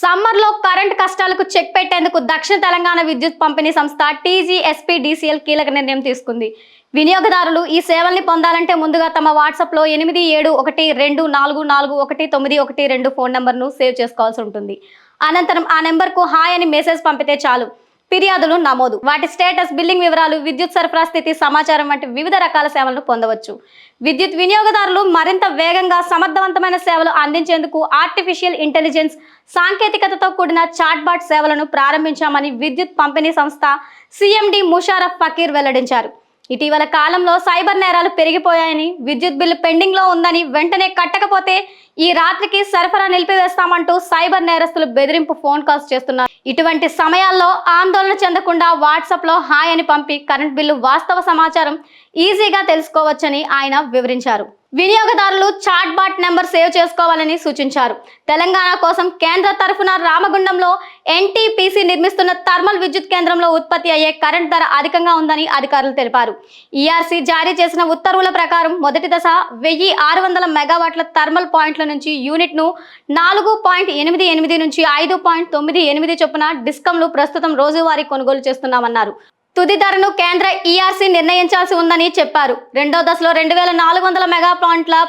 సమ్మర్లో కరెంట్ కష్టాలకు చెక్ పెట్టేందుకు దక్షిణ తెలంగాణ విద్యుత్ పంపిణీ సంస్థ టీజీఎస్పీడీసీఎల్ కీలక నిర్ణయం తీసుకుంది. వినియోగదారులు ఈ సేవల్ని పొందాలంటే ముందుగా తమ వాట్సాప్లో 8712444192 ఫోన్ నంబర్ను సేవ్ చేసుకోవాల్సి ఉంటుంది. అనంతరం ఆ నెంబర్కు హాయ్ అని మెసేజ్ పంపితే చాలు. ఫిర్యాదులు నమోదు, వాటి స్టేటస్, బిల్లింగ్ వివరాలు, విద్యుత్ సరఫరా స్థితి సమాచారం వంటి వివిధ రకాల సేవలను పొందవచ్చు. విద్యుత్ వినియోగదారులు మరింత వేగంగా సమర్థవంతమైన సేవలు అందించేందుకు ఆర్టిఫిషియల్ ఇంటెలిజెన్స్ సాంకేతికతతో కూడిన చాట్బాట్ సేవలను ప్రారంభించామని విద్యుత్ పంపిణీ సంస్థ సిఎండి ముషారఫ్ ఫకీర్ వెల్లడించారు. ఇటీవల కాలంలో సైబర్ నేరాలు పెరిగిపోయాయని, విద్యుత్ బిల్లు పెండింగ్ లో ఉందని, వెంటనే కట్టకపోతే ఈ రాత్రికి సరఫరా నిలిపివేస్తామంటూ సైబర్ నేరస్తులు బెదిరింపు ఫోన్ కాల్స్ చేస్తున్నారు. ఇటువంటి సమయాల్లో ఆందోళన చెందకుండా వాట్సాప్ లో హాయ్ అని పంపి కరెంట్ బిల్లు వాస్తవ సమాచారం ఈజీగా తెలుసుకోవచ్చని ఆయన వివరించారు. వినియోగదారులు చాట్బాట్ నెంబర్ సేవ్ చేసుకోవాలని సూచించారు. తెలంగాణ కోసం కేంద్ర తరఫున రామగుండంలో ఎన్టీపీసీ నిర్మిస్తున్న థర్మల్ విద్యుత్ కేంద్రంలో ఉత్పత్తి అయ్యే కరెంట్ ధర అధికంగా ఉందని అధికారులు తెలిపారు. ఈఆర్సీ జారీ చేసిన ఉత్తర్వుల ప్రకారం మొదటి దశ 1600 మెగావాట్ల థర్మల్ పాయింట్ల నుంచి యూనిట్ ను 4.88 నుంచి 5.98 చొప్పున డిస్కంలు ప్రస్తుతం రోజువారీ కొనుగోలు చేస్తున్నామన్నారు. తుది ధరను కేంద్ర ఈఆర్సీ నిర్ణయించాల్సి ఉందని చెప్పారు. రెండో దశలో 2400 మెగా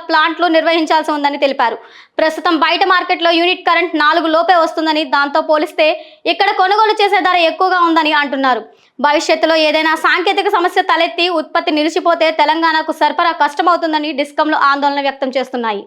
ప్లాంట్లు నిర్వహించాల్సి ఉందని తెలిపారు. ప్రస్తుతం బయట మార్కెట్లో యూనిట్ కరెంట్ 4 లోపే వస్తుందని, దాంతో పోలిస్తే ఇక్కడ కొనుగోలు చేసే ధర ఎక్కువగా ఉందని అంటున్నారు. భవిష్యత్తులో ఏదైనా సాంకేతిక సమస్య తలెత్తి ఉత్పత్తి నిలిచిపోతే తెలంగాణకు సరఫరా కష్టమవుతుందని డిస్కంలు ఆందోళన వ్యక్తం చేస్తున్నాయి.